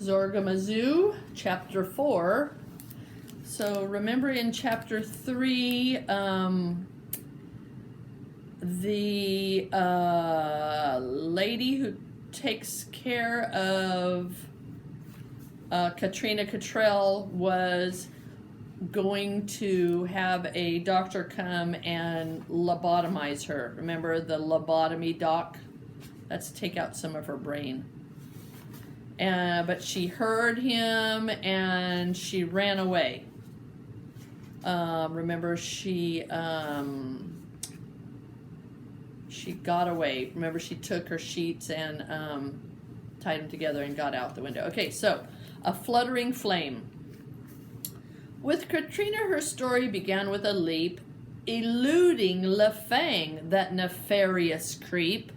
Zorgamazoo, chapter 4. So remember in chapter 3, the lady who takes care of Katrina Cottrell was going to have a doctor come and lobotomize her. Remember the lobotomy doc? That's to take out some of her brain. But she heard him and she ran away. Remember, she got away. Remember, she took her sheets and tied them together and got out the window. Okay, so a fluttering flame. With Katrina, her story began with a leap, eluding LaFang, that nefarious creep.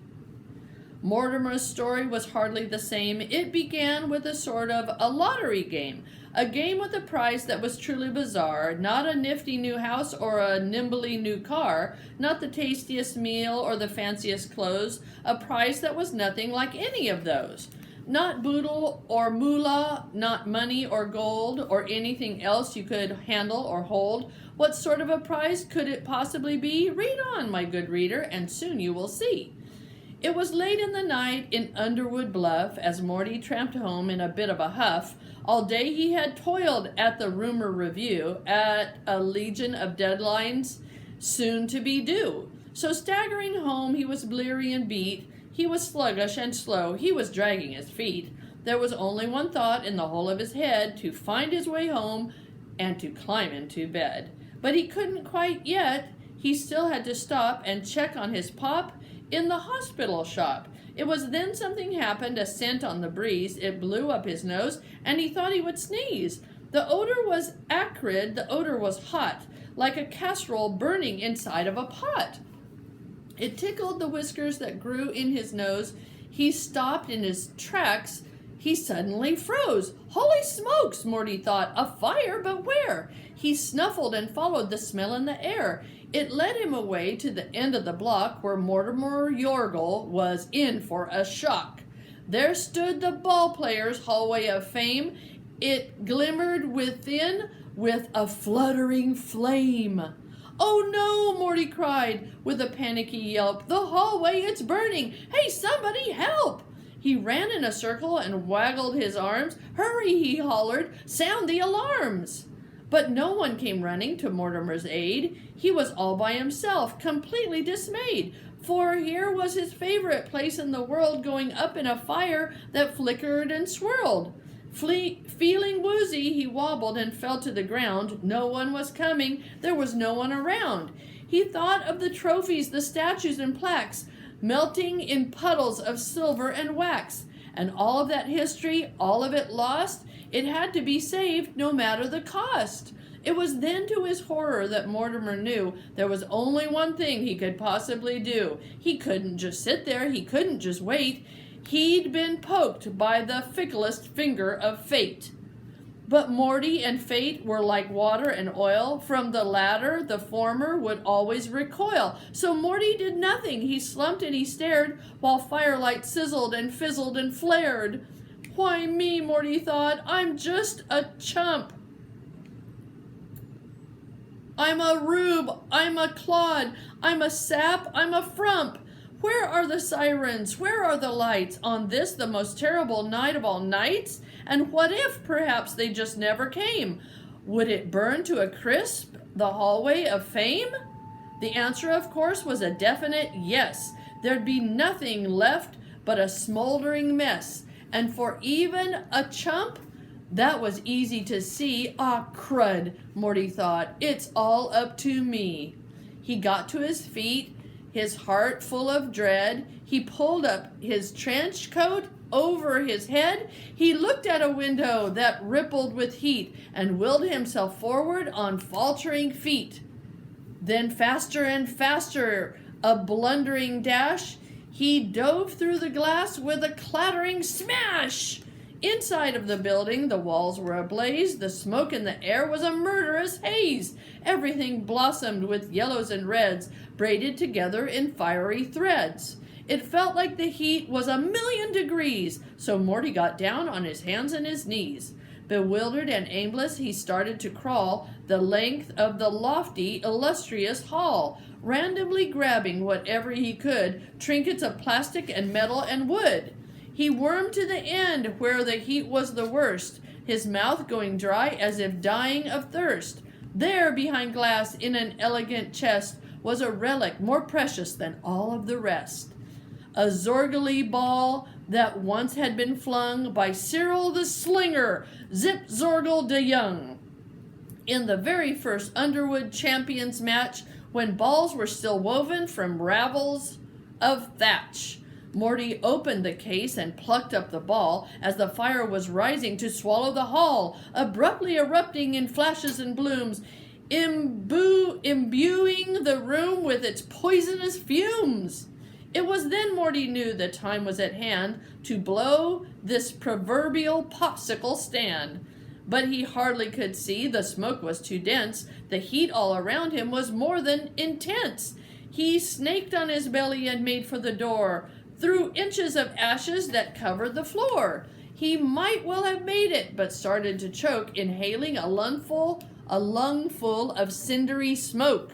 Mortimer's story was hardly the same. It began with a sort of a lottery game, a game with a prize that was truly bizarre, not a nifty new house or a nimbly new car, not the tastiest meal or the fanciest clothes, a prize that was nothing like any of those. Not boodle or moolah, not money or gold or anything else you could handle or hold. What sort of a prize could it possibly be? Read on, my good reader, and soon you will see. It was late in the night in Underwood Bluff as Morty tramped home in a bit of a huff. All day he had toiled at the Rumor Review, at a legion of deadlines soon to be due. So staggering home, he was bleary and beat. He was sluggish and slow. He was dragging his feet. There was only one thought in the whole of his head, to find his way home and to climb into bed. But he couldn't quite yet. He still had to stop and check on his pop in the hospital shop. It was then something happened, a scent on the breeze. It blew up his nose, and he thought he would sneeze. The odor was acrid, the odor was hot, like a casserole burning inside of a pot. It tickled the whiskers that grew in his nose. He stopped in his tracks. He suddenly froze. Holy smokes, Morty thought. A fire, but where? He snuffled and followed the smell in the air. It led him away to the end of the block where Mortimer Yorgel was in for a shock. There stood the ball players' hallway of fame. It glimmered within with a fluttering flame. Oh no, Morty cried with a panicky yelp. The hallway, it's burning. Hey, somebody help! He ran in a circle and waggled his arms. Hurry, he hollered. Sound the alarms. But no one came running to Mortimer's aid. He was all by himself, completely dismayed, for here was his favorite place in the world going up in a fire that flickered and swirled. Feeling woozy, he wobbled and fell to the ground. No one was coming. There was no one around. He thought of the trophies, the statues and plaques, melting in puddles of silver and wax. And all of that history, all of it lost, it had to be saved no matter the cost. It was then to his horror that Mortimer knew there was only one thing he could possibly do. He couldn't just sit there. He couldn't just wait. He'd been poked by the ficklest finger of fate. But Morty and fate were like water and oil. From the latter, the former would always recoil. So Morty did nothing. He slumped and he stared while firelight sizzled and fizzled and flared. Why me, Morty thought. I'm just a chump. I'm a rube. I'm a clod. I'm a sap. I'm a frump. Where are the sirens? Where are the lights on this, the most terrible night of all nights? And what if, perhaps, they just never came? Would it burn to a crisp, the hallway of fame? The answer, of course, was a definite yes. There'd be nothing left but a smoldering mess. And for even a chump, that was easy to see. Ah, crud, Morty thought. It's all up to me. He got to his feet, his heart full of dread. He pulled up his trench coat over his head. He looked at a window that rippled with heat and willed himself forward on faltering feet. Then faster and faster, a blundering dash, he dove through the glass with a clattering smash. Inside of the building, the walls were ablaze. The smoke in the air was a murderous haze. Everything blossomed with yellows and reds, braided together in fiery threads. It felt like the heat was 1,000,000 degrees, so Morty got down on his hands and his knees. Bewildered and aimless, he started to crawl the length of the lofty, illustrious hall, randomly grabbing whatever he could, trinkets of plastic and metal and wood. He wormed to the end where the heat was the worst, his mouth going dry as if dying of thirst. There, behind glass, in an elegant chest, was a relic more precious than all of the rest. A Zorgali ball that once had been flung by Cyril the Slinger, Zip Zorgal de Young, in the very first Underwood Champions match, when balls were still woven from ravels of thatch. Morty opened the case and plucked up the ball as the fire was rising to swallow the hall, abruptly erupting in flashes and blooms, imbuing the room with its poisonous fumes. It was then Morty knew the time was at hand to blow this proverbial popsicle stand. But he hardly could see, the smoke was too dense, the heat all around him was more than intense. He snaked on his belly and made for the door, through inches of ashes that covered the floor. He might well have made it, but started to choke, inhaling a lungful of cindery smoke.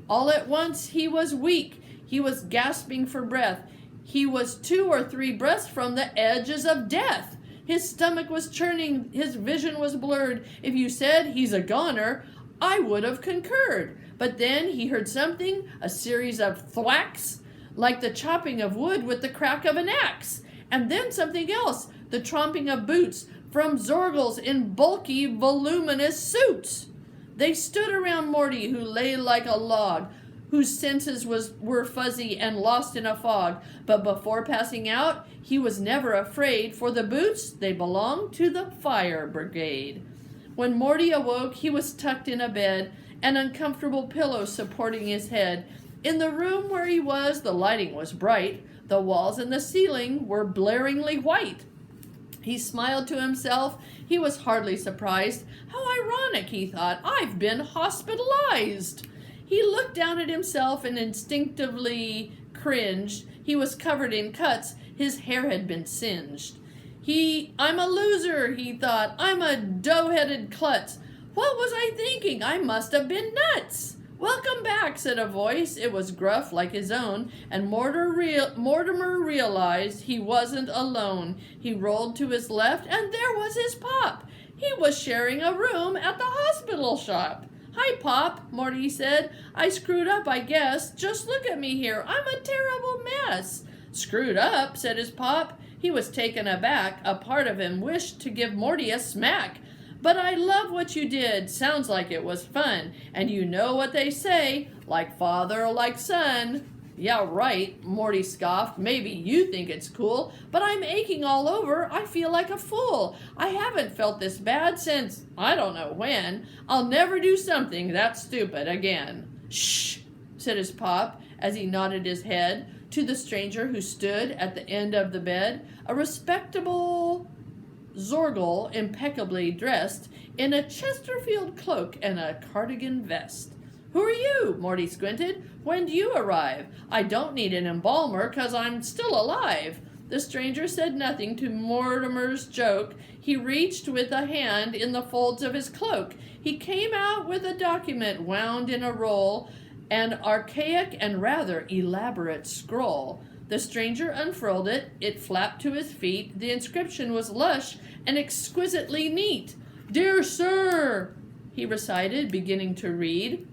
All at once he was weak. He was gasping for breath. He was 2 or 3 breaths from the edges of death. His stomach was churning. His vision was blurred. If you said, "He's a goner," I would have concurred. But then he heard something, a series of thwacks, like the chopping of wood with the crack of an axe. And then something else, the tromping of boots from Zorgals in bulky, voluminous suits. They stood around Morty, who lay like a log, whose senses were fuzzy and lost in a fog. But before passing out, he was never afraid, for the boots, they belonged to the fire brigade. When Morty awoke, he was tucked in a bed, an uncomfortable pillow supporting his head. In the room where he was, the lighting was bright. The walls and the ceiling were blaringly white. He smiled to himself. He was hardly surprised. How ironic, he thought. I've been hospitalized. He looked down at himself and instinctively cringed. He was covered in cuts. His hair had been singed. I'm a loser, he thought. I'm a dough-headed klutz. What was I thinking? I must have been nuts. Welcome back, said a voice. It was gruff like his own, and Mortimer realized he wasn't alone. He rolled to his left, and there was his Pop. He was sharing a room at the hospital shop. Hi, Pop, Morty said. I screwed up, I guess. Just look at me here. I'm a terrible mess. Screwed up, said his Pop. He was taken aback. A part of him wished to give Morty a smack. But I love what you did. Sounds like it was fun. And you know what they say, like father, like son. Yeah, right, Morty scoffed. Maybe you think it's cool, but I'm aching all over. I feel like a fool. I haven't felt this bad since I don't know when. I'll never do something that stupid again. Shh, said his Pop as he nodded his head to the stranger who stood at the end of the bed, a respectable Zorgal, impeccably dressed in a Chesterfield cloak and a cardigan vest. Who are you? Morty squinted. When do you arrive? I don't need an embalmer, 'cause I'm still alive. The stranger said nothing to Mortimer's joke. He reached with a hand in the folds of his cloak. He came out with a document wound in a roll, an archaic and rather elaborate scroll. The stranger unfurled it. It flapped to his feet. The inscription was lush and exquisitely neat. Dear Sir, he recited, beginning to read.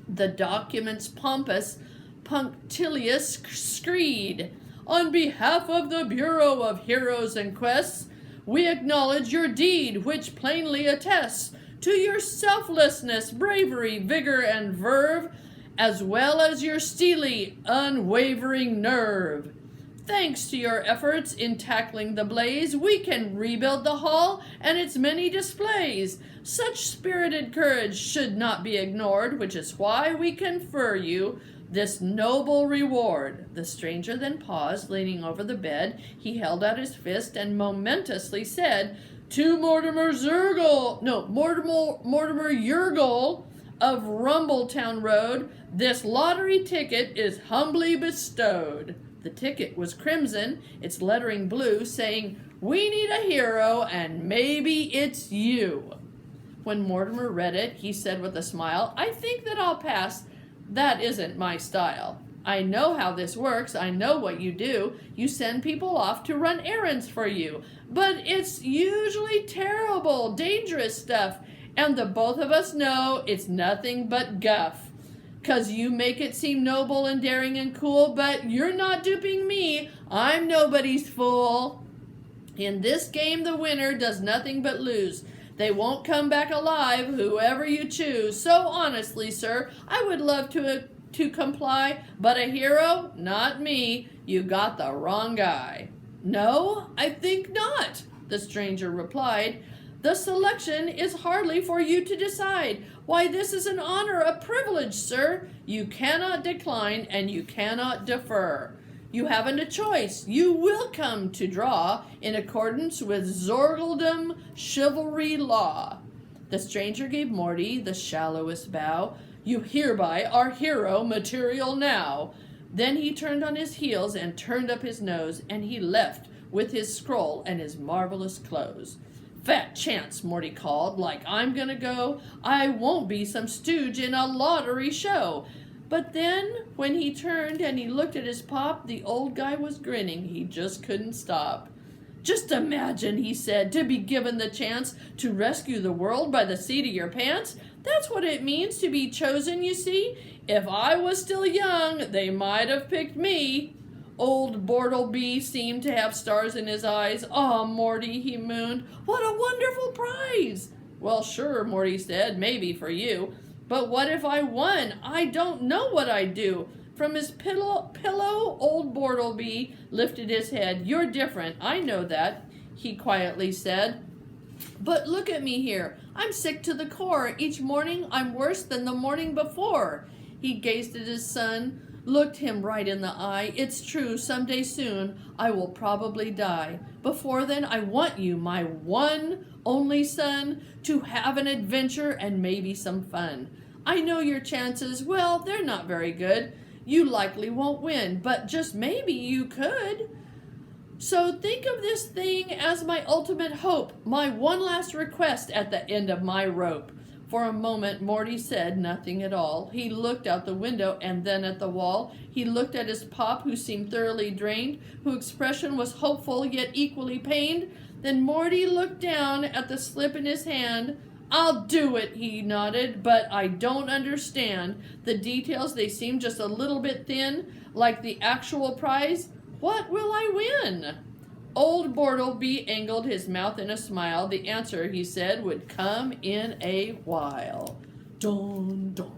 The document's pompous, punctilious screed. On behalf of the Bureau of Heroes and Quests, we acknowledge your deed, which plainly attests to your selflessness, bravery, vigor, and verve, as well as your steely, unwavering nerve. Thanks to your efforts in tackling the blaze, we can rebuild the hall and its many displays. Such spirited courage should not be ignored, which is why we confer you this noble reward. The stranger then paused, leaning over the bed. He held out his fist and momentously said, to Mortimer Yurgle of Rumbletown Road, this lottery ticket is humbly bestowed. The ticket was crimson, its lettering blue, saying, "We need a hero, and maybe it's you." When Mortimer read it, he said with a smile, "I think that I'll pass. That isn't my style. I know how this works. I know what you do. You send people off to run errands for you. But it's usually terrible, dangerous stuff. And the both of us know it's nothing but guff. 'Cause you make it seem noble and daring and cool, but you're not duping me. I'm nobody's fool. In this game, the winner does nothing but lose. They won't come back alive, whoever you choose. So honestly, sir, I would love to comply, but a hero? Not me. You got the wrong guy." "No, I think not," the stranger replied. "The selection is hardly for you to decide. Why, this is an honor, a privilege, sir. You cannot decline and you cannot defer. You haven't a choice. You will come to draw in accordance with Zorgaldom chivalry law." The stranger gave Morty the shallowest bow. "You hereby are hero material now." Then he turned on his heels and turned up his nose, and he left with his scroll and his marvelous clothes. "Fat chance," Morty called, "like I'm gonna go. I won't be some stooge in a lottery show." But then, when he turned and he looked at his pop, the old guy was grinning. He just couldn't stop. "Just imagine," he said, "to be given the chance to rescue the world by the seat of your pants. That's what it means to be chosen, you see. If I was still young, they might have picked me." Old Bortleby seemed to have stars in his eyes. "Oh, Morty," he mooned, "what a wonderful prize." "Well, sure," Morty said, "maybe for you. But what if I won? I don't know what I'd do." From his pillow, old Bortleby lifted his head. "You're different, I know that," he quietly said. "But look at me here. I'm sick to the core. Each morning I'm worse than the morning before." He gazed at his son, looked him right in the eye. "It's true, someday soon I will probably die. Before then, I want you, my one only son, to have an adventure and maybe some fun. I know your chances, well, they're not very good. You likely won't win, but just maybe you could. So think of this thing as my ultimate hope, my one last request at the end of my rope." For a moment, Morty said nothing at all. He looked out the window and then at the wall. He looked at his pop, who seemed thoroughly drained, whose expression was hopeful yet equally pained. Then Morty looked down at the slip in his hand. "I'll do it," he nodded, "but I don't understand. The details, they seem just a little bit thin, like the actual prize. What will I win?" Old Bortleby angled his mouth in a smile. The answer, he said, would come in a while. Dun, dun.